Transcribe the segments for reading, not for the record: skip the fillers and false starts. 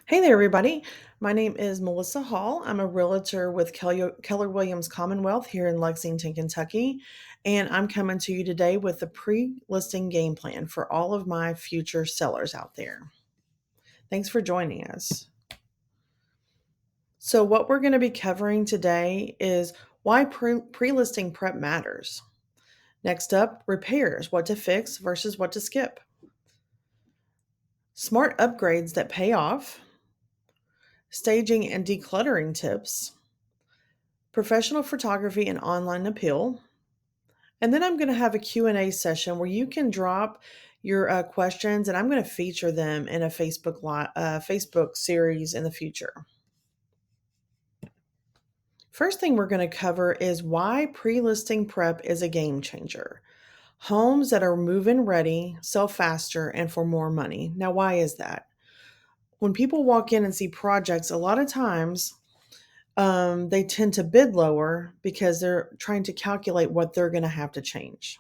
Hey there, everybody. My name is Melissa Hall. I'm a realtor with Keller Williams Commonwealth here in Lexington, Kentucky. And I'm coming to you today with a pre listing game plan for all of my future sellers out there. Thanks for joining us. So, what we're going to be covering today is why pre listing prep matters. Next up, repairs, what to fix versus what to skip, smart upgrades that pay off, staging and decluttering tips, professional photography and online appeal. And then I'm going to have a Q&A session where you can drop your questions and I'm going to feature them in a Facebook series in the future. First thing we're going to cover is why pre-listing prep is a game changer. Homes that are move-in ready sell faster and for more money. Now, why is that? When people walk in and see projects, a lot of times they tend to bid lower because they're trying to calculate what they're going to have to change.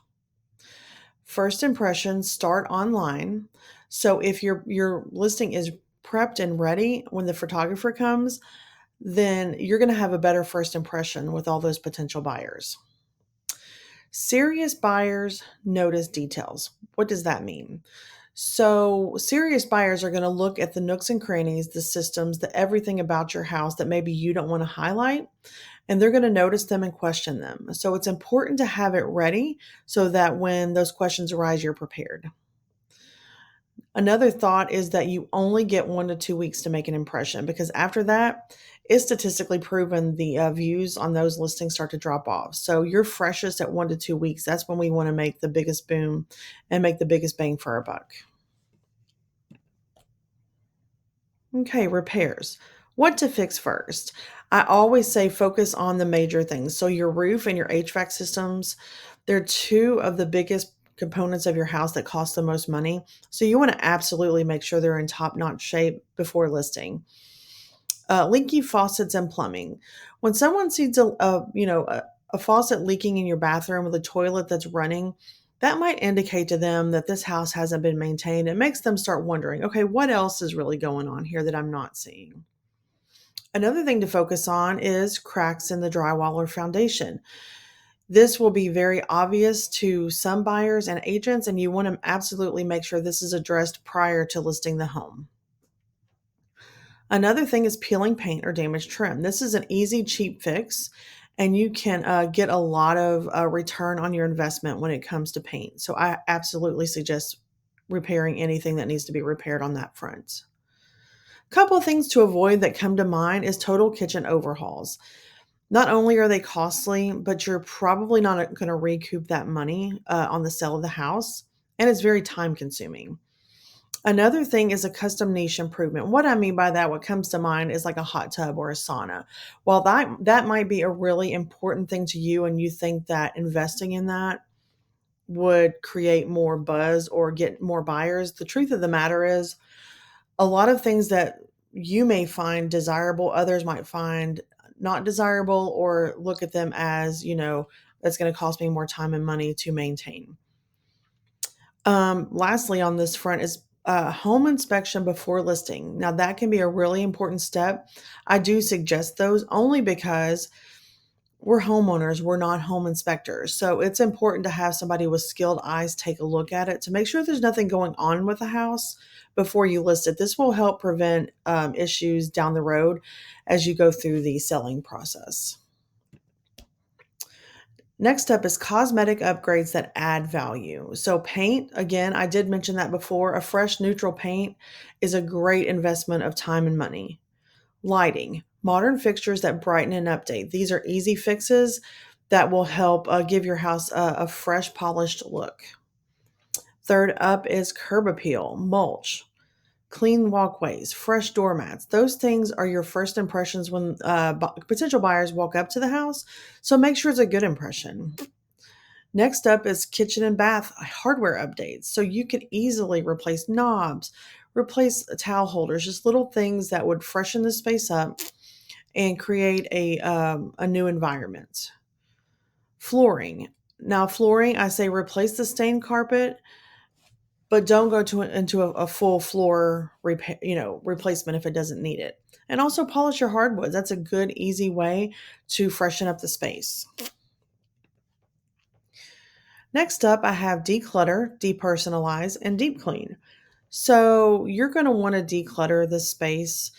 First impressions start online. So if your listing is prepped and ready when the photographer comes, then you're going to have a better first impression with all those potential buyers. Serious buyers notice details. What does that mean? So, serious buyers are going to look at the nooks and crannies, the systems, the everything about your house that maybe you don't want to highlight, and they're going to notice them and question them. So, it's important to have it ready so that when those questions arise, you're prepared. Another thought is that you only get 1 to 2 weeks to make an impression because after that, it's statistically proven the views on those listings start to drop off. So you're freshest at 1 to 2 weeks. That's when we want to make the biggest boom and make the biggest bang for our buck. Okay, repairs. What to fix first? I always say focus on the major things. So your roof and your HVAC systems, they're two of the biggest components of your house that cost the most money. So you want to absolutely make sure they're in top-notch shape before listing. Leaky faucets and plumbing. When someone sees a faucet leaking in your bathroom with a toilet that's running, that might indicate to them that this house hasn't been maintained. It makes them start wondering, okay, what else is really going on here that I'm not seeing? Another thing to focus on is cracks in the drywall or foundation. This will be very obvious to some buyers and agents, and you want to absolutely make sure this is addressed prior to listing the home. Another thing is peeling paint or damaged trim. This is an easy, cheap fix, and you can get a lot of return on your investment when it comes to paint. So I absolutely suggest repairing anything that needs to be repaired on that front. Couple of things to avoid that come to mind is total kitchen overhauls. Not only are they costly, but you're probably not going to recoup that money on the sale of the house, and it's very time consuming. Another thing is a custom niche improvement. What I mean by that, what comes to mind is like a hot tub or a sauna. While that might be a really important thing to you and you think that investing in that would create more buzz or get more buyers, the truth of the matter is a lot of things that you may find desirable, others might find not desirable or look at them as, that's going to cost me more time and money to maintain. Lastly, on this front is home inspection before listing. Now, that can be a really important step. I do suggest those only because we're homeowners, we're not home inspectors. So it's important to have somebody with skilled eyes take a look at it to make sure there's nothing going on with the house before you list it. This will help prevent issues down the road as you go through the selling process. Next up is cosmetic upgrades that add value. So, paint, again, I did mention that before. A fresh neutral paint is a great investment of time and money. Lighting, modern fixtures that brighten and update. These are easy fixes that will help give your house a fresh, polished look. Third up is curb appeal, mulch, clean walkways, fresh doormats. Those things are your first impressions when potential buyers walk up to the house. So, make sure it's a good impression. Next up is kitchen and bath hardware updates. So you can easily replace knobs, replace towel holders, just little things that would freshen the space up and create a new environment. Flooring. Now, flooring, I say replace the stained carpet but don't go into a full floor replacement if it doesn't need it. And also polish your hardwoods. That's a good, easy way to freshen up the space. Next up, I have declutter, depersonalize, and deep clean. So you're going to want to declutter the space.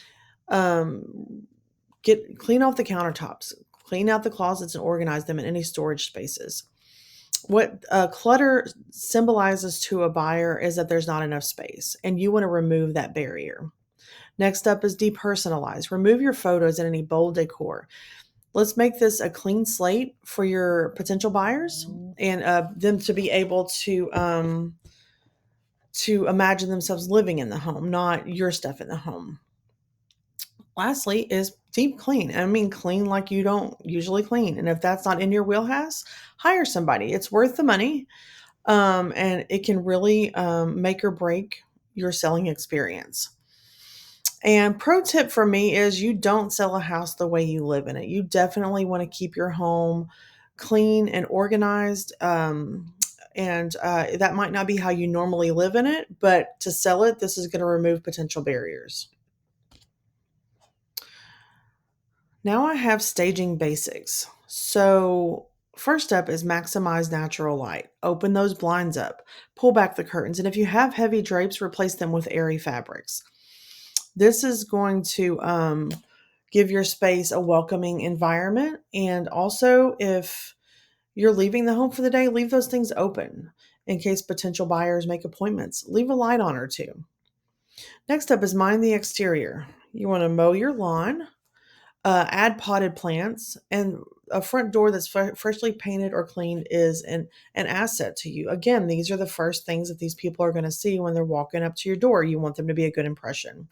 Um, clean off the countertops, clean out the closets, and organize them in any storage spaces. What clutter symbolizes to a buyer is that there's not enough space, and you want to remove that barrier. Next up is depersonalize. Remove your photos and any bold decor. Let's make this a clean slate for your potential buyers and them to be able to imagine themselves living in the home, not your stuff in the home. Lastly is deep clean. I mean, clean like you don't usually clean. And if that's not in your wheelhouse, hire somebody. It's worth the money. And it can really make or break your selling experience. And pro tip for me is you don't sell a house the way you live in it. You definitely want to keep your home clean and organized. And that might not be how you normally live in it, but to sell it, this is going to remove potential barriers. Now I have staging basics. So, first up is maximize natural light. Open those blinds up, pull back the curtains, and if you have heavy drapes, replace them with airy fabrics. This is going to give your space a welcoming environment. And also, if you're leaving the home for the day, leave those things open in case potential buyers make appointments. Leave a light on or two. Next up is mind the exterior. You want to mow your lawn, add potted plants, and a front door that's freshly painted or cleaned is an asset to you. Again, these are the first things that these people are going to see when they're walking up to your door. You want them to be a good impression.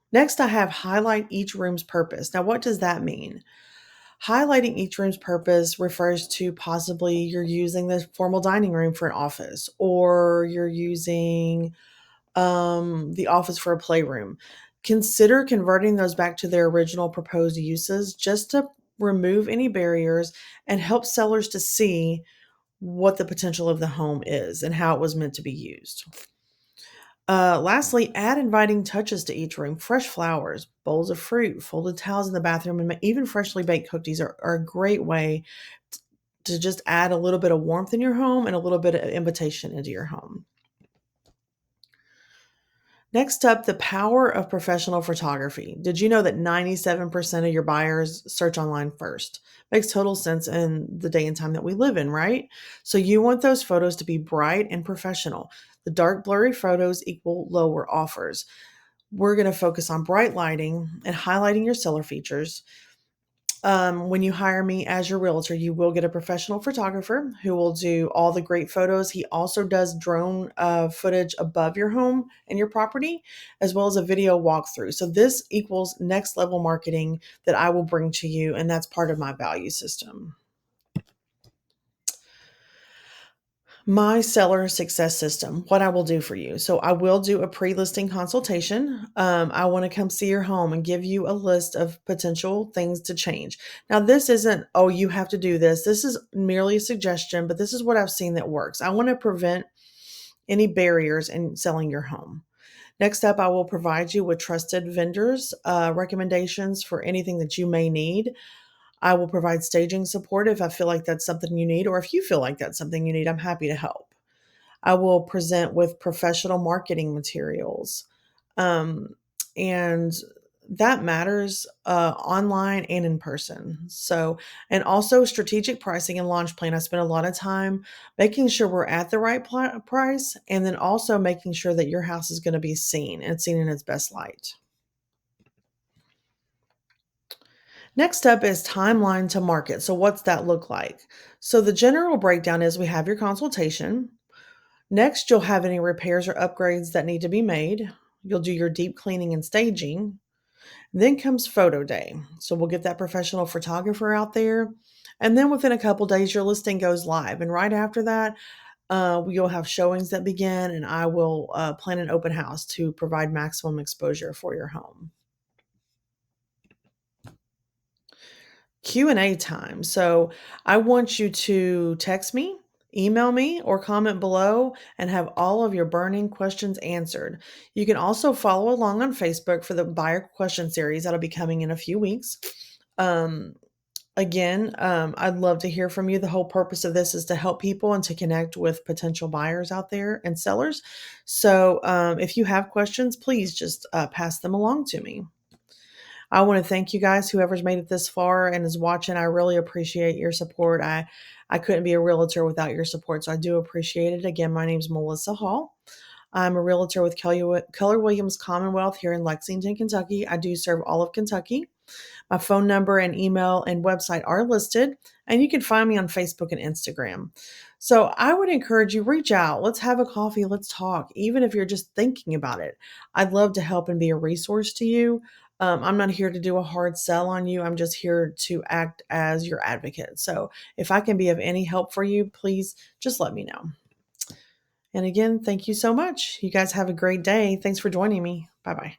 Next, I have highlight each room's purpose. Now, what does that mean? Highlighting each room's purpose refers to possibly you're using the formal dining room for an office, or you're using the office for a playroom. Consider converting those back to their original proposed uses just to remove any barriers and help sellers to see what the potential of the home is and how it was meant to be used. Lastly, add inviting touches to each room. Fresh flowers, bowls of fruit, folded towels in the bathroom, and even freshly baked cookies are a great way to just add a little bit of warmth in your home and a little bit of invitation into your home. Next up, the power of professional photography. Did you know that 97% of your buyers search online first? Makes total sense in the day and time that we live in, right? So you want those photos to be bright and professional. The dark, blurry photos equal lower offers. We're going to focus on bright lighting and highlighting your seller features. When you hire me as your realtor, you will get a professional photographer who will do all the great photos. He also does drone footage above your home and your property, as well as a video walkthrough. So this equals next level marketing that I will bring to you, and that's part of my value system. My seller success system, what I will do for you. So I will do a pre-listing consultation. I want to come see your home and give you a list of potential things to change. Now, this isn't, oh, you have to do this. This is merely a suggestion, but this is what I've seen that works. I want to prevent any barriers in selling your home. Next up, I will provide you with trusted vendors, recommendations for anything that you may need. I will provide staging support if I feel like that's something you need, or if you feel like that's something you need, I'm happy to help. I will present with professional marketing materials. Um, and that matters online and in person. So, and also strategic pricing and launch plan. I spend a lot of time making sure we're at the right price, and then also making sure that your house is going to be seen and seen in its best light. Next up is timeline to market. So, what's that look like? So, the general breakdown is we have your consultation. Next, you'll have any repairs or upgrades that need to be made. You'll do your deep cleaning and staging. Then comes photo day. So, we'll get that professional photographer out there. And then within a couple days, your listing goes live. And right after that, you'll have showings that begin, and I will plan an open house to provide maximum exposure for your home. Q&A time. So I want you to text me Email me or comment below and have all of your burning questions answered. You can also follow along on Facebook for the buyer question series that'll be coming in a few weeks. Um, I'd love to hear from you. The whole purpose of this is to help people and to connect with potential buyers out there and sellers. So, if you have questions, please just pass them along to me. I want to thank you guys, whoever's made it this far and is watching. I really appreciate your support. I couldn't be a realtor without your support, so I do appreciate it. Again, my name's Melissa Hall. I'm a realtor with Keller Williams Commonwealth here in Lexington, Kentucky. I do serve all of Kentucky. My phone number and email and website are listed, and you can find me on Facebook and Instagram. So I would encourage you, reach out. Let's have a coffee. Let's talk. Even if you're just thinking about it, I'd love to help and be a resource to you. I'm not here to do a hard sell on you. I'm just here to act as your advocate. So if I can be of any help for you, please just let me know. And again, thank you so much. You guys have a great day. Thanks for joining me. Bye bye.